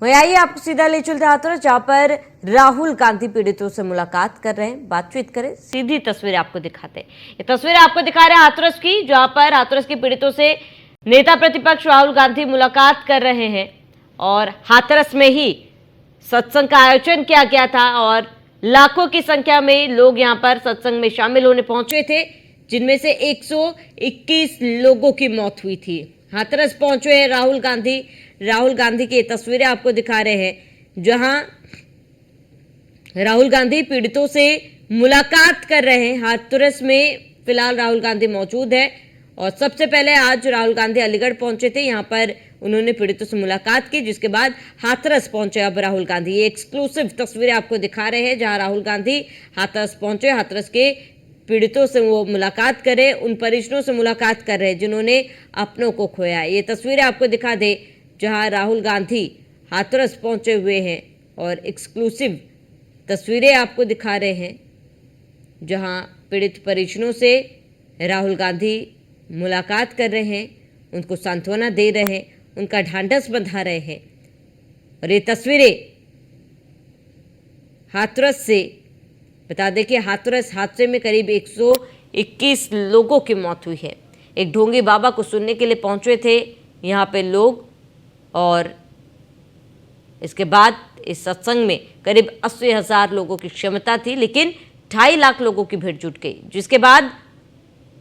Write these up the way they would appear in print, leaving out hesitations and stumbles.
वही आइए आपको सीधा ले चलते हाथरस, जहां पर राहुल गांधी पीड़ितों से मुलाकात कर रहे हैं, बातचीत करें, सीधी तस्वीरें आपको दिखाते हैं। ये तस्वीरें आपको दिखा रहे हैं हाथरस की, जहां पर हाथरस के पीड़ितों से नेता प्रतिपक्ष राहुल गांधी मुलाकात कर रहे हैं। और हाथरस में ही सत्संग का आयोजन किया गया था और लाखों की संख्या में लोग यहां पर सत्संग में शामिल होने पहुंचे थे, जिनमें से 121 लोगों की मौत हुई थी। हाथरस पहुंचे हैं राहुल गांधी की तस्वीरें आपको दिखा रहे हैं, जहां राहुल गांधी पीड़ितों से मुलाकात कर रहे हैं। हाथरस में फिलहाल राहुल गांधी मौजूद है और सबसे पहले आज राहुल गांधी अलीगढ़ पहुंचे थे, यहां पर उन्होंने पीड़ितों से मुलाकात की, जिसके बाद हाथरस पहुंचे अब राहुल गांधी। ये एक्सक्लूसिव तस्वीरें आपको दिखा रहे हैं, जहां राहुल गांधी हाथरस पहुंचे, हाथरस के पीड़ितों से वो मुलाकात करे, उन परिजनों से मुलाकात कर रहे हैं जिन्होंने अपनों को खोया। ये तस्वीरें आपको दिखा दे, जहां राहुल गांधी हाथरस पहुंचे हुए हैं और एक्सक्लूसिव तस्वीरें आपको दिखा रहे हैं, जहां पीड़ित परिजनों से राहुल गांधी मुलाकात कर रहे हैं, उनको सांत्वना दे रहे हैं, उनका ढांढस बंधा रहे हैं। और ये तस्वीरें हाथरस से, बता दें कि हाथरस हादसे में करीब 121 लोगों की मौत हुई है। एक ढोंगी बाबा को सुनने के लिए पहुंचे थे यहाँ पे लोग, और इसके बाद इस सत्संग में करीब 80,000 लोगों की क्षमता थी, लेकिन 2.5 लाख लोगों की भीड़ जुट गई, जिसके बाद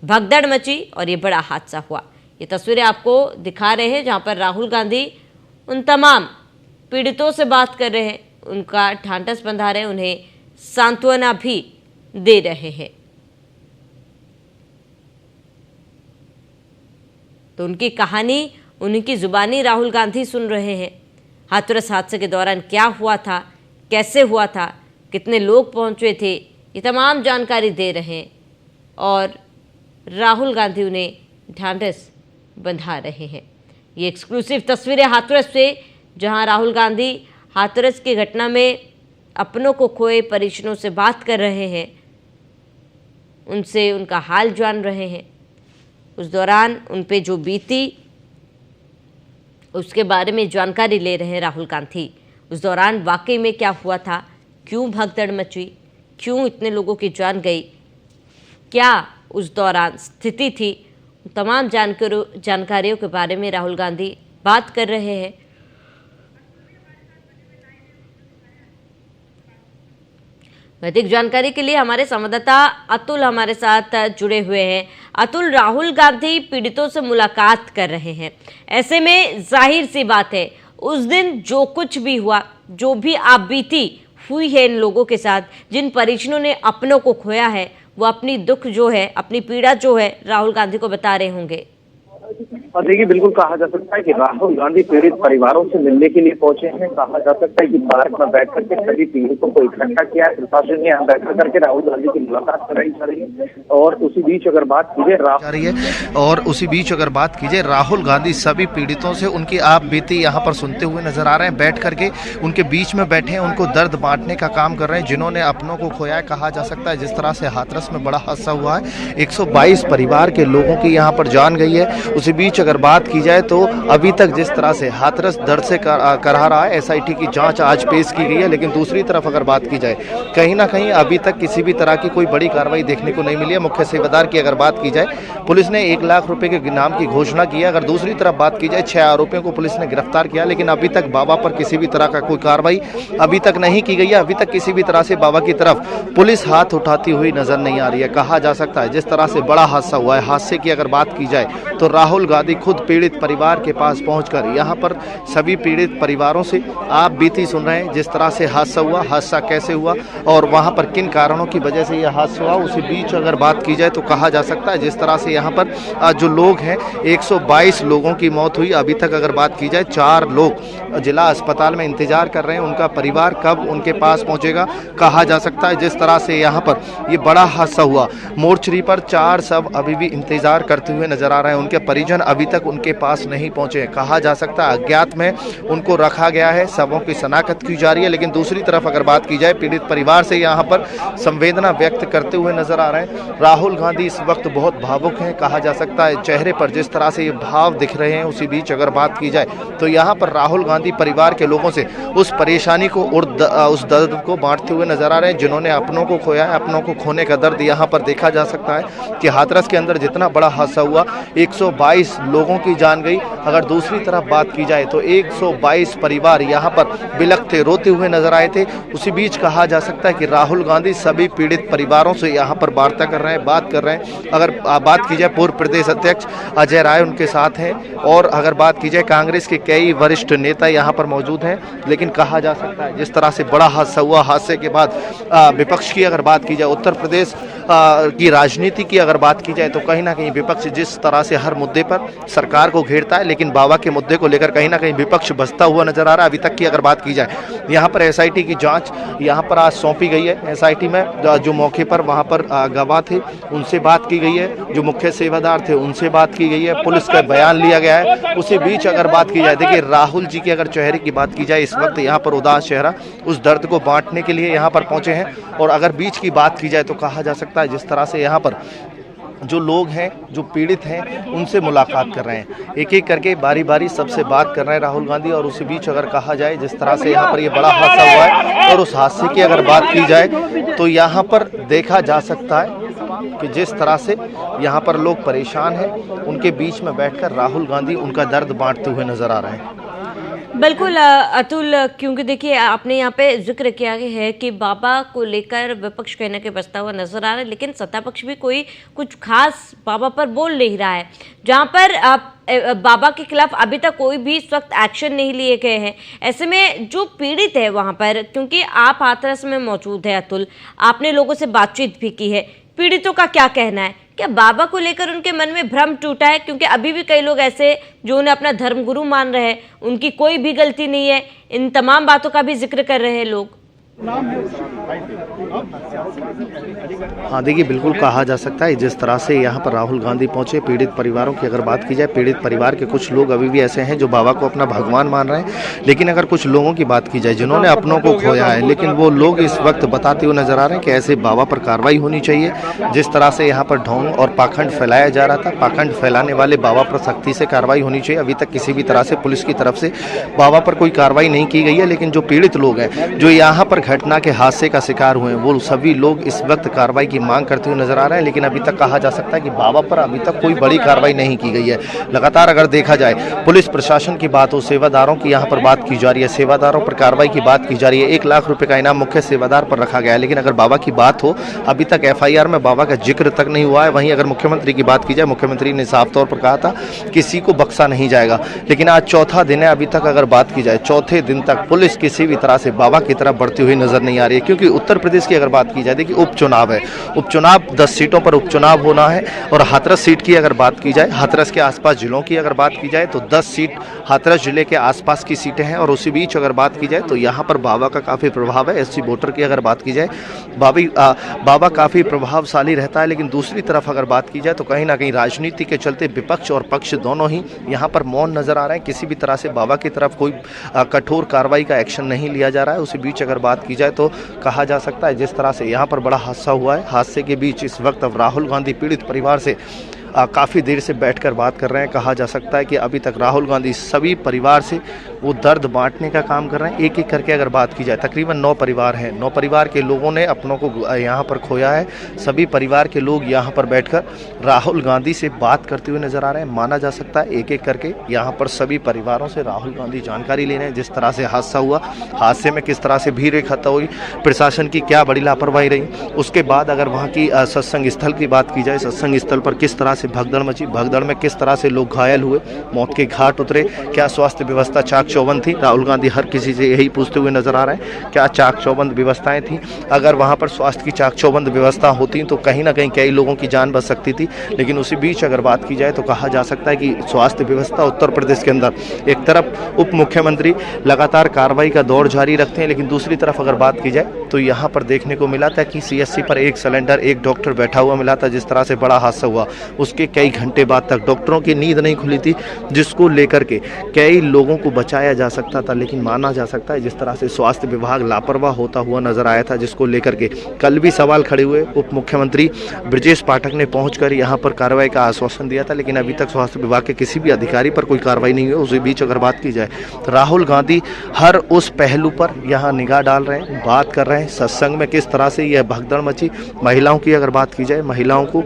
भगदड़ मची और ये बड़ा हादसा हुआ। ये तस्वीरें आपको दिखा रहे हैं, जहां पर राहुल गांधी उन तमाम पीड़ितों से बात कर रहे हैं, उनका ढांढस बंधा रहे हैं, उन्हें सांत्वना भी दे रहे हैं। तो उनकी कहानी, उनकी जुबानी राहुल गांधी सुन रहे हैं। हाथरस हादसे के दौरान क्या हुआ था, कैसे हुआ था, कितने लोग पहुंचे थे, ये तमाम जानकारी दे रहे हैं और राहुल गांधी उन्हें ढांढस बंधा रहे हैं। ये एक्सक्लूसिव तस्वीरें हाथरस से, जहां राहुल गांधी हाथरस की घटना में अपनों को खोए परिजनों से बात कर रहे हैं, उनसे उनका हाल जान रहे हैं, उस दौरान उन पे जो बीती उसके बारे में जानकारी ले रहे हैं राहुल गांधी। उस दौरान वाकई में क्या हुआ था, क्यों भगदड़ मची, क्यों इतने लोगों की जान गई, क्या उस दौरान स्थिति थी, तमाम जानकारियों के बारे में राहुल गांधी बात कर रहे हैं। अधिक जानकारी के लिए हमारे संवाददाता अतुल हमारे साथ जुड़े हुए हैं। अतुल, राहुल गांधी पीड़ितों से मुलाकात कर रहे हैं, ऐसे में जाहिर सी बात है उस दिन जो कुछ भी हुआ, जो भी आपबीती हुई है इन लोगों के साथ, जिन परिजनों ने अपनों को खोया है, वो अपनी दुख जो है, अपनी पीड़ा जो है राहुल गांधी को बता रहे होंगे। और देखिए, बिल्कुल कहा जा सकता है कि राहुल गांधी पीड़ित परिवारों से मिलने के लिए पहुंचे हैं। कहा जा सकता है कि पार्क में बैठ करके सभी पीड़ितों को इकट्ठा किया है। प्रशासन ने यहाँ बैठक करके राहुल गांधी की मुलाकात कराई जा रही है। और उसी बीच अगर बात कीजिए राहुल गांधी सभी पीड़ितों से उनकी आप बीती यहाँ पर सुनते हुए नजर आ रहे हैं। बैठ करके उनके बीच में बैठे हैं, उनको दर्द बांटने का काम कर रहे हैं जिन्होंने अपनों को खोया है। कहा जा सकता है जिस तरह से हाथरस में बड़ा हादसा हुआ है, 122 परिवार के लोगों की यहाँ पर जान गई है। उसी बीच अगर बात की जाए तो अभी तक जिस तरह से हाथरस दर्द से करा रहा है, SIT की जांच आज पेश की गई है, लेकिन दूसरी तरफ अगर बात की जाए, कहीं ना कहीं अभी तक किसी भी तरह की कोई बड़ी कार्रवाई देखने को नहीं मिली है। मुख्य सेवादार की अगर बात की जाए, पुलिस ने 1 लाख रुपए के इनाम की घोषणा की है। अगर दूसरी तरफ बात की जाए, 6 आरोपियों को पुलिस ने गिरफ्तार किया, लेकिन अभी तक बाबा पर किसी भी तरह का कोई कार्रवाई अभी तक नहीं की गई है। अभी तक किसी भी तरह से बाबा की तरफ पुलिस हाथ उठाती हुई नजर नहीं आ रही है। कहा जा सकता है जिस तरह से बड़ा हादसा हुआ है, हादसे की अगर बात की जाए तो राहुल गांधी खुद पीड़ित परिवार के पास पहुंचकर यहाँ पर सभी पीड़ित परिवारों से आप बीती सुन रहे हैं, जिस तरह से हादसा हुआ, हादसा कैसे हुआ और वहाँ पर किन कारणों की वजह से यह हादसा हुआ। उसी बीच अगर बात की जाए तो कहा जा सकता है जिस तरह से यहाँ पर जो लोग हैं, 122 लोगों की मौत हुई। अभी तक अगर बात की जाए, 4 लोग जिला अस्पताल में इंतजार कर रहे हैं, उनका परिवार कब उनके पास पहुँचेगा। कहा जा सकता है जिस तरह से यहाँ पर ये बड़ा हादसा हुआ, मोर्चरी पर 4 शव अभी भी इंतजार करते हुए नजर आ रहे हैं। उनके परिजन अभी तक उनके पास नहीं पहुंचे। कहा जा सकता है अज्ञात में उनको रखा गया है, सबों की शनाख्त की जा रही है। लेकिन दूसरी तरफ अगर बात की जाए, पीड़ित परिवार से यहाँ पर संवेदना व्यक्त करते हुए नजर आ रहे हैं। राहुल गांधी इस वक्त बहुत भावुक हैं, कहा जा सकता है चेहरे पर जिस तरह से ये भाव दिख रहे हैं। उसी बीच अगर बात की जाए तो यहाँ पर राहुल गांधी परिवार के लोगों से उस परेशानी को और उस दर्द को बांटते हुए नजर आ रहे हैं जिन्होंने अपनों को खोया है। अपनों को खोने का दर्द यहाँ पर देखा जा सकता है कि हाथरस के अंदर जितना बड़ा हादसा हुआ, 122 लोगों की जान गई। अगर दूसरी तरफ बात की जाए तो 122 परिवार यहाँ पर बिलखते रोते हुए नजर आए थे। उसी बीच कहा जा सकता है कि राहुल गांधी सभी पीड़ित परिवारों से यहाँ पर वार्ता कर रहे हैं, बात कर रहे हैं। अगर बात की जाए पूर्व प्रदेश अध्यक्ष अजय राय उनके साथ हैं, और अगर बात की जाए कांग्रेस के कई वरिष्ठ नेता यहाँ पर मौजूद हैं। लेकिन कहा जा सकता है जिस तरह से बड़ा हादसा हुआ, हादसे के बाद विपक्ष की अगर बात की जाए, उत्तर प्रदेश की राजनीति की अगर बात की जाए तो कहीं ना कहीं विपक्ष जिस तरह से हर मुद्दे पर सरकार को घेरता है, लेकिन बाबा के मुद्दे को लेकर कहीं ना कहीं विपक्ष बसता हुआ नजर आ रहा है। अभी तक की अगर बात की जाए, यहाँ पर एसआईटी की जांच यहाँ पर आज सौंपी गई है। एसआईटी में जो मौके पर वहाँ पर गवाह थे उनसे बात की गई है, जो मुख्य सेवादार थे उनसे बात की गई है, पुलिस का बयान लिया गया है। उसी बीच अगर बात की जाए, देखिए राहुल जी के अगर चेहरे की बात की जाए, इस वक्त यहाँ पर उदास चेहरा, उस दर्द को बांटने के लिए यहाँ पर पहुंचे हैं। और अगर बीच की बात की जाए तो कहा जा सकता है जिस तरह से यहाँ पर जो लोग हैं, जो पीड़ित हैं, उनसे मुलाकात कर रहे हैं, एक एक करके बारी बारी सबसे बात कर रहे हैं राहुल गांधी। और उसी बीच अगर कहा जाए जिस तरह से यहाँ पर ये बड़ा हादसा हुआ है, और उस हादसे की अगर बात की जाए तो यहाँ पर देखा जा सकता है कि जिस तरह से यहाँ पर लोग परेशान हैं, उनके बीच में बैठकर राहुल गांधी उनका दर्द बांटते हुए नजर आ रहे हैं। बिल्कुल अतुल, क्योंकि देखिए आपने यहाँ पे जिक्र किया है कि बाबा को लेकर विपक्ष कहने के बसता हुआ नजर आ रहा है, लेकिन सत्ता पक्ष भी कोई कुछ खास बाबा पर बोल नहीं रहा है। जहाँ पर बाबा के खिलाफ अभी तक कोई भी इस वक्त एक्शन नहीं लिए गए हैं। ऐसे में जो पीड़ित है वहाँ पर, क्योंकि आप हाथरस में मौजूद है अतुल, आपने लोगों से बातचीत भी की है, पीड़ितों का क्या कहना है? क्या बाबा को लेकर उनके मन में भ्रम टूटा है? क्योंकि अभी भी कई लोग ऐसे जो उन्हें अपना धर्मगुरु मान रहे हैं, उनकी कोई भी गलती नहीं है, इन तमाम बातों का भी जिक्र कर रहे हैं लोग। हाँ देखिए, बिल्कुल कहा जा सकता है जिस तरह से यहाँ पर राहुल गांधी पहुंचे, पीड़ित परिवारों की अगर बात की जाए, पीड़ित परिवार के कुछ लोग अभी भी ऐसे हैं जो बाबा को अपना भगवान मान रहे हैं। लेकिन अगर कुछ लोगों की बात की जाए जिन्होंने अपनों को खोया है, लेकिन वो लोग इस वक्त बताते हुए नजर आ रहे हैं कि ऐसे बाबा पर कार्रवाई होनी चाहिए। जिस तरह से यहाँ पर ढोंग और पाखंड फैलाया जा रहा था, पाखंड फैलाने वाले बाबा पर सख्ती से कार्रवाई होनी चाहिए। अभी तक किसी भी तरह से पुलिस की तरफ से बाबा पर कोई कार्रवाई नहीं की गई है। लेकिन जो पीड़ित लोग हैं, जो यहाँ पर घटना के हादसे का शिकार हुए हैं, वो सभी लोग इस वक्त कार्रवाई की मांग करते हुए नजर आ रहे हैं। लेकिन अभी तक कहा जा सकता है कि बाबा पर अभी तक कोई बड़ी कार्रवाई नहीं की गई है। लगातार अगर देखा जाए, पुलिस प्रशासन की बात हो, सेवादारों की यहाँ पर बात की जा रही है, सेवादारों पर कार्रवाई की बात की जा रही है। 1 लाख रुपए का इनाम मुख्य सेवादार पर रखा गया है। लेकिन अगर बाबा की बात हो, अभी तक FIR में बाबा का जिक्र तक नहीं हुआ है। वहीं अगर मुख्यमंत्री की बात की जाए, मुख्यमंत्री ने साफ तौर पर कहा था किसी को बख्शा नहीं जाएगा। लेकिन आज चौथा दिन है, अभी तक अगर बात की जाए, चौथे दिन तक पुलिस किसी भी तरह से बाबा की तरफ बढ़ती हुई नजर नहीं आ रही है। क्योंकि उत्तर प्रदेश की अगर बात की जाए, देखिए उपचुनाव है, उपचुनाव 10 सीटों पर उपचुनाव होना है। और हाथरस सीट की अगर बात की जाए, हाथरस के आसपास जिलों की अगर बात की जाए तो 10 सीट हाथरस जिले के आसपास की सीटें हैं। और उसी बीच अगर बात की जाए तो यहाँ पर बाबा का काफ़ी प्रभाव है। SC वोटर की अगर बात की जाए, बाबा काफ़ी प्रभावशाली रहता है। लेकिन दूसरी तरफ अगर बात की जाए तो कहीं ना कहीं राजनीति के चलते विपक्ष और पक्ष दोनों ही यहाँ पर मौन नजर आ रहे हैं। किसी भी तरह से बाबा की तरफ कोई कठोर कार्रवाई का एक्शन नहीं लिया जा रहा है। उसी बीच अगर बात की जाए तो कहा जा सकता है जिस तरह से यहाँ पर बड़ा हादसा हुआ है, हादसे के बीच इस वक्त अब राहुल गांधी पीड़ित परिवार से काफ़ी देर से बैठकर बात कर रहे हैं। कहा जा सकता है कि अभी तक राहुल गांधी सभी परिवार से वो दर्द बांटने का काम कर रहे हैं। एक एक करके अगर बात की जाए, तकरीबन 9 परिवार हैं, 9 परिवार के लोगों ने अपनों को यहाँ पर खोया है। सभी परिवार के लोग यहाँ पर बैठकर राहुल गांधी से बात करते हुए नजर आ रहे हैं। माना जा सकता है एक एक करके यहाँ पर सभी परिवारों से राहुल गांधी जानकारी ले रहे हैं। जिस तरह से हादसा हुआ, हादसे में किस तरह से भीड़ इकट्ठा हुई, प्रशासन की क्या बड़ी लापरवाही रही। उसके बाद अगर वहाँ की सत्संग स्थल की बात की जाए, सत्संग स्थल पर किस तरह से भगदड़ मची, भगदड़ में किस तरह से लोग घायल हुए, मौत के घाट उतरे, क्या स्वास्थ्य व्यवस्था चाक चौबंद थी। राहुल गांधी हर किसी से यही पूछते हुए नजर आ रहे हैं, क्या चाक चौबंद व्यवस्थाएं थी। अगर वहां पर स्वास्थ्य की चाक चौबंद व्यवस्था होती तो कहीं ना कहीं कई लोगों की जान बच सकती थी। लेकिन उसी बीच अगर बात की जाए तो कहा जा सकता है कि स्वास्थ्य व्यवस्था उत्तर प्रदेश के अंदर, एक तरफ उप मुख्यमंत्री लगातार कार्रवाई का दौर जारी रखते हैं, लेकिन दूसरी तरफ अगर बात की जाए तो तो यहाँ पर देखने को मिला था कि सीएससी पर एक सिलेंडर, एक डॉक्टर बैठा हुआ मिला था। जिस तरह से बड़ा हादसा हुआ उसके कई घंटे बाद तक डॉक्टरों की नींद नहीं खुली थी, जिसको लेकर के कई लोगों को बचाया जा सकता था, लेकिन माना जा सकता है जिस तरह से स्वास्थ्य विभाग लापरवाह होता हुआ नजर आया था, जिसको लेकर के कल भी सवाल खड़े हुए। उप मुख्यमंत्री ब्रजेश पाठक ने पहुंचकर यहाँ पर कार्रवाई का आश्वासन दिया था, लेकिन अभी तक स्वास्थ्य विभाग के किसी भी अधिकारी पर कोई कार्रवाई नहीं हुई। उसी बीच अगर बात की जाए तो राहुल गांधी हर उस पहलू पर यहाँ निगाह डाल रहे हैं, बात कर रहे हैं। सत्संग में किस तरह से यह भगदड़ मची, महिलाओं की अगर बात की जाए, महिलाओं को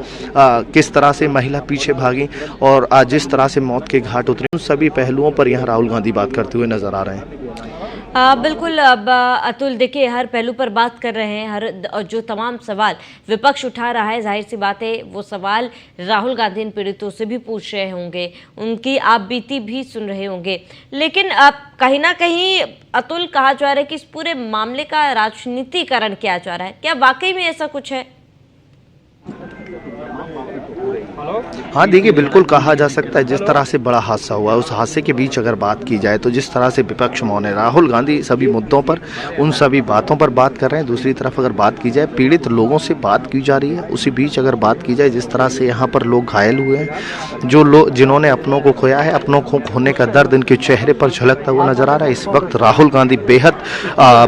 किस तरह से महिला पीछे भागी और जिस तरह से मौत के घाट उतरे, उन सभी पहलुओं पर यहाँ राहुल गांधी बात करते हुए नजर आ रहे हैं। बिल्कुल। अब अतुल, देखिए हर पहलू पर बात कर रहे हैं, हर जो तमाम सवाल विपक्ष उठा रहा है, जाहिर सी बात है वो सवाल राहुल गांधी इन पीड़ितों से भी पूछ रहे होंगे, उनकी आप बीती भी सुन रहे होंगे, लेकिन अब कहीं ना कहीं अतुल कहा जा रहा है कि इस पूरे मामले का राजनीतिकरण किया जा रहा है। क्या वाकई में ऐसा कुछ है? हाँ देखिए, बिल्कुल कहा जा सकता है। जिस तरह से बड़ा हादसा हुआ, उस हादसे के बीच अगर बात की जाए तो जिस तरह से विपक्ष मौन है, राहुल गांधी सभी मुद्दों पर, उन सभी बातों पर बात कर रहे हैं। दूसरी तरफ अगर बात की जाए, पीड़ित लोगों से बात की जा रही है। उसी बीच अगर बात की जाए, जिस तरह से यहाँ पर लोग घायल हुए हैं, जो लोग जिन्होंने अपनों को खोया है, अपनों को खोने का दर्द इनके चेहरे पर झलकता हुआ नजर आ रहा है। इस वक्त राहुल गांधी बेहद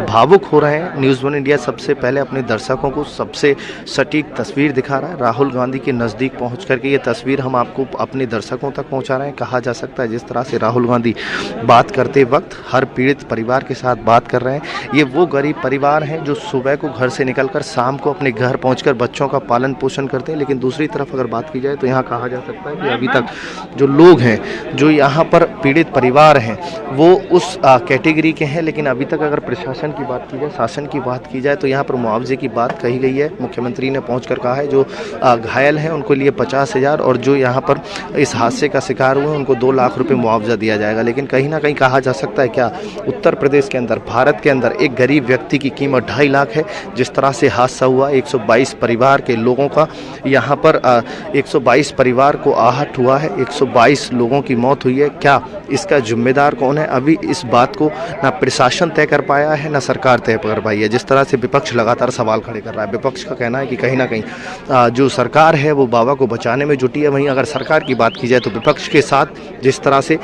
भावुक हो रहे हैं। न्यूज़ 1 इंडिया सबसे पहले अपने दर्शकों को सबसे सटीक तस्वीर दिखा रहा है। राहुल गांधी के नज़दीक पहुँच करके ये तस्वीर हम आपको अपने दर्शकों तक पहुंचा रहे हैं। कहा जा सकता है जिस तरह से राहुल गांधी बात करते वक्त हर पीड़ित परिवार के साथ बात कर रहे हैं। ये वो गरीब परिवार हैं जो सुबह को घर से निकलकर शाम को अपने घर पहुंचकर बच्चों का पालन पोषण करते हैं। लेकिन दूसरी तरफ अगर बात की जाए तो यहाँ कहा जा सकता है कि अभी तक जो लोग हैं, जो यहाँ पर पीड़ित परिवार हैं, वो उस कैटेगरी के हैं। लेकिन अभी तक अगर प्रशासन की बात की जाए, शासन की बात की जाए, तो यहाँ पर मुआवजे की बात कही गई है। मुख्यमंत्री ने पहुँच कहा है जो घायल हैं उनको लिए 50,000 और जो यहाँ पर इस हादसे का शिकार हुए उनको 2 लाख रुपए मुआवजा दिया जाएगा। लेकिन कहीं ना कहीं कहा जा सकता है क्या उत्तर प्रदेश के अंदर, भारत के अंदर एक गरीब व्यक्ति की कीमत 2.5 लाख है। जिस तरह से हादसा हुआ, 122 परिवार के लोगों का यहाँ पर 122 परिवार को आहत हुआ है, 122 लोगों की मौत हुई है। क्या इसका जिम्मेदार कौन है? अभी इस बात को ना प्रशासन तय कर पाया है, ना सरकार तय कर पाई है। जिस तरह से विपक्ष लगातार सवाल खड़े कर रहा है, विपक्ष का कहना है कि कहीं ना कहीं जो सरकार है वो बाबा को बचाने में जुटी है। वहीं अगर सरकार की बात की जाए तो विपक्ष के साथ जिस तरह से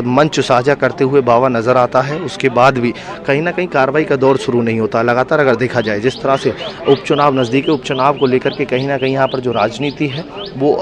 मंच साझा करते हुए बाबा नजर आता है, उसके बाद भी कहीं ना कहीं कार्रवाई का दौर शुरू नहीं होता। लगातार अगर देखा जाए, जिस तरह से उपचुनाव नज़दीक है, उपचुनाव को लेकर के कहीं ना कहीं यहाँ पर जो राजनीति है वो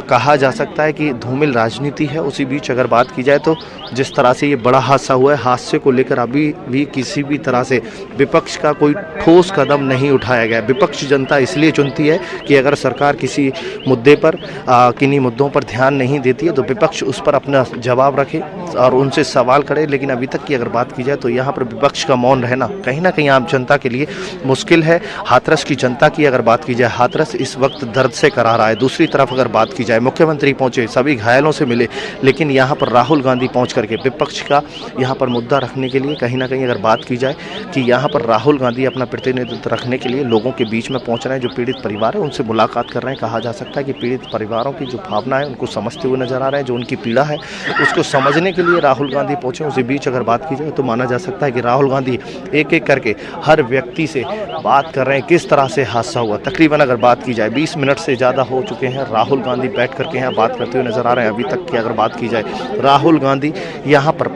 कहा जा सकता है कि धूमिल राजनीति है। उसी बीच अगर बात की जाए तो जिस तरह से ये बड़ा हादसा हुआ है, हादसे को लेकर अभी भी किसी भी तरह से विपक्ष का कोई ठोस कदम नहीं उठाया गया। विपक्ष जनता इसलिए चुनती है कि अगर सरकार किसी मुद्दे पर किन्हीं मुद्दों पर ध्यान नहीं देती है तो विपक्ष उस पर अपना जवाब रखे और उनसे सवाल करे। लेकिन अभी तक की अगर बात की जाए तो यहाँ पर विपक्ष का मौन रहना कहीं ना कहीं आम जनता के लिए मुश्किल है। हाथरस की जनता की अगर बात की जाए, हाथरस इस वक्त दर्द से करा रहा है। दूसरी तरफ अगर बात की जाए, मुख्यमंत्री पहुंचे, सभी घायलों से मिले, लेकिन यहाँ पर राहुल गांधी पहुंच करके विपक्ष का यहाँ पर मुद्दा रखने के लिए कहीं ना कहीं अगर बात की जाए कि यहाँ पर राहुल गांधी अपना प्रतिनिधित्व रखने के लिए लोगों के बीच में पहुँच रहे हैं। जो पीड़ित परिवार है उनसे मुलाकात कर रहे हैं। कहा जा सकता है कि पीड़ित परिवारों की जो भावना है उनको समझते हुए नजर आ रहे हैं, जो उनकी पीड़ा है उसको समझने के लिए राहुल गांधी पहुंचे। उसी बीच अगर बात की जाए तो माना जा सकता है कि राहुल गांधी एक एक करके हर व्यक्ति से बात कर रहे हैं किस तरह से हादसा हुआ। तकरीबन अगर बात की जाए 20 मिनट से ज़्यादा हो चुके हैं, राहुल गांधी बैठ करके यहाँ बात करते हुए नजर आ रहे हैं। अभी तक की अगर बात की जाए, राहुल गांधी यहाँ पर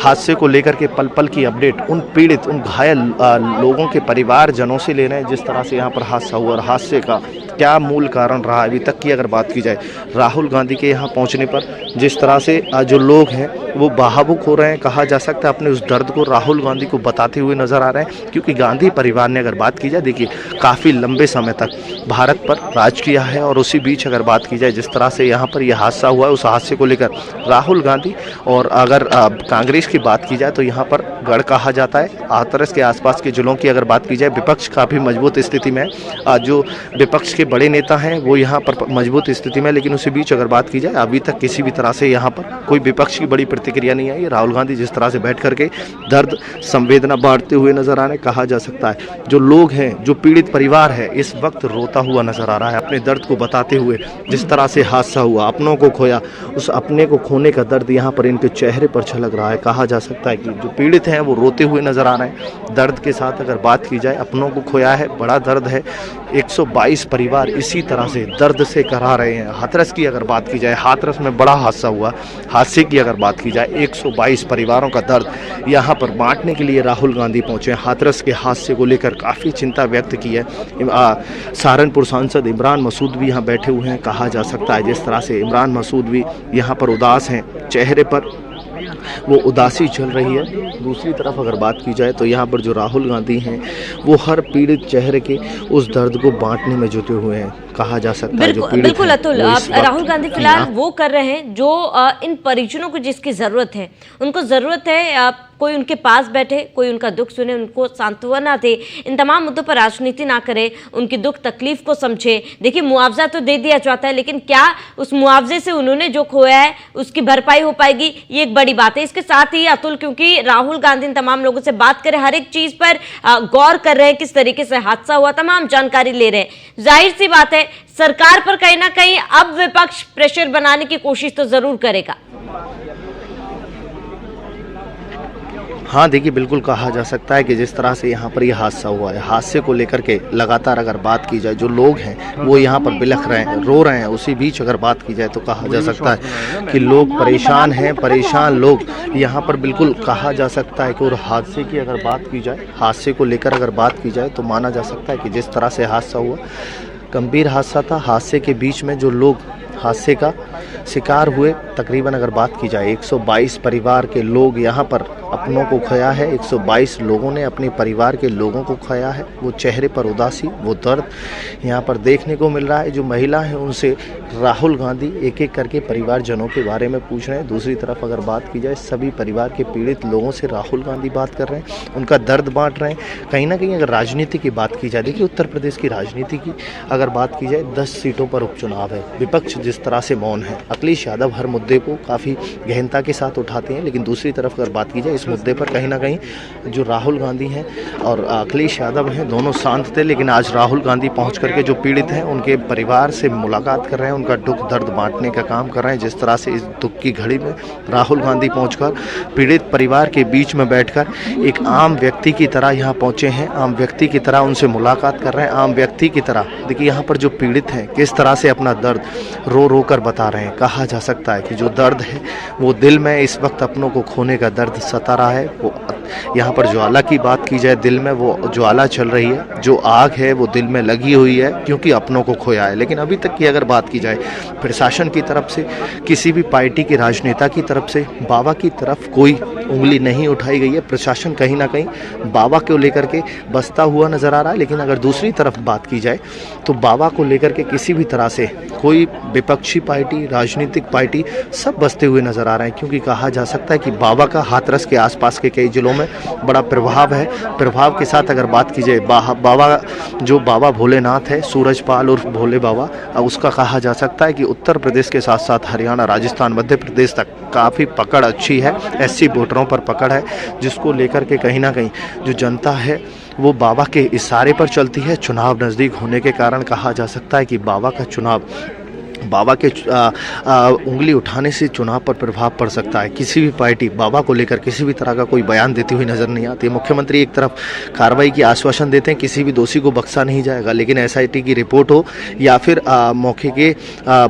हादसे को लेकर के पल पल की अपडेट उन पीड़ित, उन घायल लोगों के परिवारजनों से ले रहे हैं। जिस तरह से यहाँ पर हादसा हुआ और हादसे का क्या मूल कारण रहा, अभी तक की अगर बात की जाए, राहुल गांधी के यहाँ पहुँचने पर जिस तरह से जो लोग हैं वो भावुक हो रहे हैं। कहा जा सकता है अपने उस दर्द को राहुल गांधी को बताते हुए नजर आ रहे हैं, क्योंकि गांधी परिवार ने अगर बात की जाए, देखिए काफ़ी लंबे समय तक भारत पर राज किया है। और उसी बीच अगर बात की जाए, जिस तरह से यहाँ पर यह हादसा हुआ है, उस हादसे को लेकर राहुल गांधी और अगर कांग्रेस की बात की जाए तो यहाँ पर गढ़ कहा जाता है। हाथरस के आसपास के जिलों की अगर बात की जाए, विपक्ष काफ़ी मजबूत स्थिति में है। जो विपक्ष के बड़े नेता हैं वो यहाँ पर मजबूत स्थिति में, लेकिन उसी बीच अगर बात की जाए अभी तक किसी भी तरह से यहाँ पर कोई विपक्ष की बड़ी प्रतिक्रिया नहीं आई। राहुल गांधी जिस तरह से बैठ करके दर्द संवेदना बांटते हुए नजर आ रहे हैं, कहा जा सकता है जो लोग हैं, जो पीड़ित परिवार है, इस वक्त रोता हुआ नजर आ रहा है, अपने दर्द को बताते हुए। जिस तरह से हादसा हुआ, अपनों को खोया, उस अपने को खोने का दर्द यहाँ पर इनके चेहरे पर झलक रहा है। कहा जा सकता है कि जो पीड़ित हैं वो रोते हुए नजर आ रहे हैं। दर्द के साथ अगर बात की जाए, अपनों को खोया है, बड़ा दर्द है। 122 परिवार इसी तरह से दर्द से करा रहे हैं। हाथरस की अगर बात की जाए, हाथरस में बड़ा हादसा हुआ, हादसे की अगर बात की जाए, 122 परिवारों का दर्द यहाँ पर बांटने के लिए राहुल गांधी पहुंचे। हाथरस के हादसे को लेकर काफ़ी चिंता व्यक्त की है। सहारनपुर सांसद इमरान मसूद भी यहाँ बैठे हुए हैं। कहा जा सकता है जिस तरह से इमरान मसूद भी यहाँ पर उदास हैं, चेहरे पर वो उदासी चल रही है। दूसरी तरफ अगर बात की जाए तो यहाँ पर जो राहुल गांधी हैं वो हर पीड़ित चेहरे के उस दर्द को बांटने में जुटे हुए हैं। कहा जा सकता है जो पीड़ित बिल्कुल अतुल, वो इस वक्त राहुल गांधी फिलहाल वो कर रहे हैं जो इन परिजनों को जिसकी जरूरत है, उनको जरूरत है कोई उनके पास बैठे, कोई उनका दुख सुने, उनको सांत्वना दे, इन तमाम मुद्दों पर राजनीति ना करे, उनकी दुख तकलीफ को समझे। देखिए, मुआवजा तो दे दिया जाता है, लेकिन क्या उस मुआवजे से उन्होंने जो खोया है उसकी भरपाई हो पाएगी, ये एक बड़ी बात है। इसके साथ ही अतुल, क्योंकि राहुल गांधी इन तमाम लोगों से बात करें, हर एक चीज पर गौर कर रहे हैं, किस तरीके से हादसा हुआ, तमाम जानकारी ले रहे हैं। जाहिर सी बात है सरकार पर कहीं ना कहीं अब विपक्ष प्रेशर बनाने की कोशिश तो जरूर करेगा। हाँ देखिए, बिल्कुल कहा जा सकता है कि जिस तरह से यहाँ पर यह हादसा हुआ है, हादसे को लेकर के लगातार अगर बात की जाए, जो लोग हैं वो यहाँ पर बिलख रहे हैं, रो रहे हैं। उसी बीच अगर बात की जाए तो कहा जा सकता है कि लोग परेशान हैं, परेशान लोग यहाँ पर बिल्कुल कहा जा सकता है कि। और हादसे की अगर बात की जाए, हादसे को लेकर अगर बात की जाए तो माना जा सकता है कि जिस तरह से हादसा हुआ, गंभीर हादसा था। हादसे के बीच में जो लोग हादसे का शिकार हुए, तकरीबन अगर बात की जाए 122 परिवार के लोग यहाँ पर अपनों को खोया है। 122 लोगों ने अपने परिवार के लोगों को खोया है। वो चेहरे पर उदासी, वो दर्द यहाँ पर देखने को मिल रहा है। जो महिला है उनसे राहुल गांधी एक एक करके परिवारजनों के बारे में पूछ रहे हैं। दूसरी तरफ अगर बात की जाए, सभी परिवार के पीड़ित लोगों से राहुल गांधी बात कर रहे हैं, उनका दर्द बांट रहे हैं। कहीं ना कहीं अगर राजनीति की बात की जाए, देखिए उत्तर प्रदेश की राजनीति की अगर बात की जाए, 10 सीटों पर उपचुनाव है। विपक्ष जिस तरह से मौन है, अखिलेश यादव हर मुद्दे को काफ़ी गहनता के साथ उठाते हैं, लेकिन दूसरी तरफ अगर बात की जाए, इस मुद्दे पर कहीं ना कहीं जो राहुल गांधी हैं और अखिलेश यादव हैं, दोनों शांत थे। लेकिन आज राहुल गांधी पहुंच करके जो पीड़ित हैं उनके परिवार से मुलाकात कर रहे हैं, उनका दुख दर्द बांटने का काम कर रहे हैं। जिस तरह से इस दुख की घड़ी में राहुल गांधी पहुंचकर पीड़ित परिवार के बीच में बैठकर एक आम व्यक्ति की तरह यहाँ पहुंचे हैं, आम व्यक्ति की तरह उनसे मुलाकात कर रहे हैं, आम व्यक्ति की तरह। देखिए यहाँ पर जो पीड़ित हैं किस तरह से अपना दर्द रो रो कर बता रहे हैं। कहा जा सकता है कि जो दर्द है वो दिल में इस वक्त अपनों को खोने का दर्द सता रहा है। वो यहाँ पर ज्वाला की बात की जाए, दिल में वो ज्वाला चल रही है, जो आग है वो दिल में लगी हुई है, क्योंकि अपनों को खोया है। लेकिन अभी तक की अगर बात की जाए, प्रशासन की तरफ से, किसी भी पार्टी के राजनेता की तरफ से बाबा की तरफ कोई उंगली नहीं उठाई गई है। प्रशासन कहीं ना कहीं बाबा को लेकर के बसता हुआ नजर आ रहा है। लेकिन अगर दूसरी तरफ बात की जाए तो बाबा को लेकर के किसी भी तरह से कोई विपक्षी पार्टी, राजनीतिक पार्टी, सब बसते हुए नजर आ रहे हैं। क्योंकि कहा जा सकता है कि बाबा का हाथरस के आसपास के कई जिलों में बड़ा प्रभाव है। प्रभाव के साथ अगर बात की जाए, बाबा जो बाबा भोलेनाथ है, सूरजपाल उर्फ भोले बाबा, उसका कहा जा सकता है कि उत्तर प्रदेश के साथ साथ हरियाणा, राजस्थान, मध्य प्रदेश तक काफ़ी पकड़ अच्छी है, एससी वोटरों पर पकड़ है, जिसको लेकर के कहीं ना कहीं जो जनता है वो बाबा के इशारे पर चलती है। चुनाव नज़दीक होने के कारण कहा जा सकता है कि बाबा का चुनाव, बाबा के उंगली उठाने से चुनाव पर प्रभाव पड़ सकता है। किसी भी पार्टी बाबा को लेकर किसी भी तरह का कोई बयान देती हुई नजर नहीं आती। मुख्यमंत्री एक तरफ कार्रवाई की आश्वासन देते हैं, किसी भी दोषी को बख्शा नहीं जाएगा, लेकिन एसआईटी की रिपोर्ट हो या फिर मौके के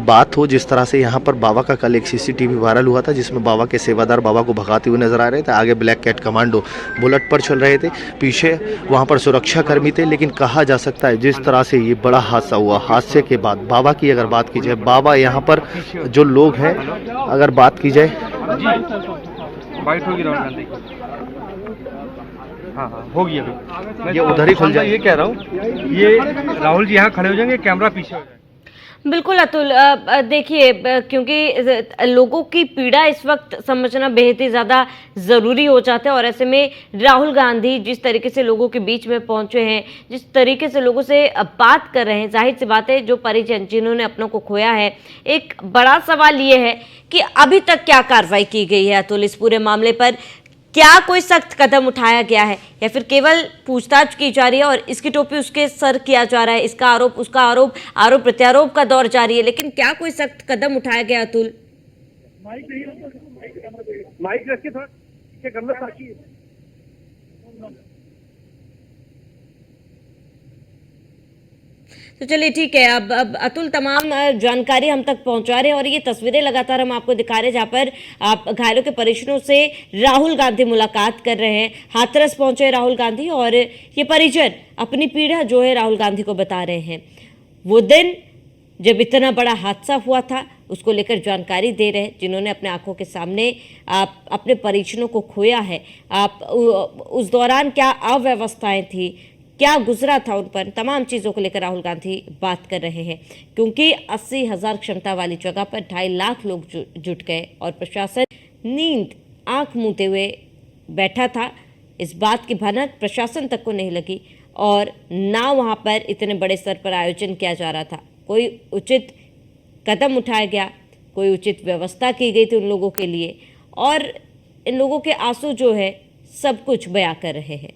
बात हो, जिस तरह से यहाँ पर बाबा का कल एक सीसीटीवी वायरल हुआ था, जिसमें बाबा के सेवादार बाबा को भगाते हुए नजर आ रहे थे। आगे ब्लैक कैट कमांडो बुलेट पर चल रहे थे, पीछे वहाँ पर सुरक्षा कर्मी थे। लेकिन कहा जा सकता है जिस तरह से ये बड़ा हादसा हुआ, हादसे के बाद बाबा की अगर बात की जाए, बाबा यहाँ पर जो लोग हैं अगर बात की जाए, बाइट होगी राहुल गांधी की। हाँ होगी अभी, ये उधर ही खुल जाए, ये कह रहा हूँ। ये राहुल जी यहाँ खड़े हो जाएंगे, कैमरा पीछे हो जाए। बिल्कुल अतुल, देखिए, क्योंकि लोगों की पीड़ा इस वक्त समझना बेहद ही ज़्यादा ज़रूरी हो जाता है, और ऐसे में राहुल गांधी जिस तरीके से लोगों के बीच में पहुंचे हैं, जिस तरीके से लोगों से बात कर रहे हैं, जाहिर सी बात है जो परिजन जिन्होंने अपनों को खोया है, एक बड़ा सवाल ये है कि अभी तक क्या कार्रवाई की गई है अतुल इस पूरे मामले पर? क्या कोई सख्त कदम उठाया गया है या फिर केवल पूछताछ की जा रही है और इसकी टोपी उसके सर किया जा रहा है, इसका आरोप उसका आरोप, आरोप प्रत्यारोप का दौर जारी है, लेकिन क्या कोई सख्त कदम उठाया गया अतुल? माइक रख के थोड़ा पीछे करना ताकि तो चलिए ठीक है। अब अतुल तमाम जानकारी हम तक पहुंचा रहे हैं और ये तस्वीरें लगातार हम आपको दिखा रहे हैं जहां पर आप घायलों के परिजनों से राहुल गांधी मुलाकात कर रहे हैं। हाथरस पहुंचे राहुल गांधी और ये परिजन अपनी पीड़ा जो है राहुल गांधी को बता रहे हैं। वो दिन जब इतना बड़ा हादसा हुआ था उसको लेकर जानकारी दे रहे हैं, जिन्होंने अपने आंखों के सामने आप अपने परिजनों को खोया है। आप उस दौरान क्या अव्यवस्थाएं थी, क्या गुजरा था उन पर, तमाम चीज़ों को लेकर राहुल गांधी बात कर रहे हैं। क्योंकि 80,000 क्षमता वाली जगह पर 2.5 लाख लोग जुट गए और प्रशासन नींद आंख मूंदे हुए बैठा था। इस बात की भनक प्रशासन तक को नहीं लगी और ना वहां पर इतने बड़े स्तर पर आयोजन किया जा रहा था। कोई उचित कदम उठाया गया, कोई उचित व्यवस्था की गई थी उन लोगों के लिए, और इन लोगों के आंसू जो है सब कुछ बयां कर रहे हैं।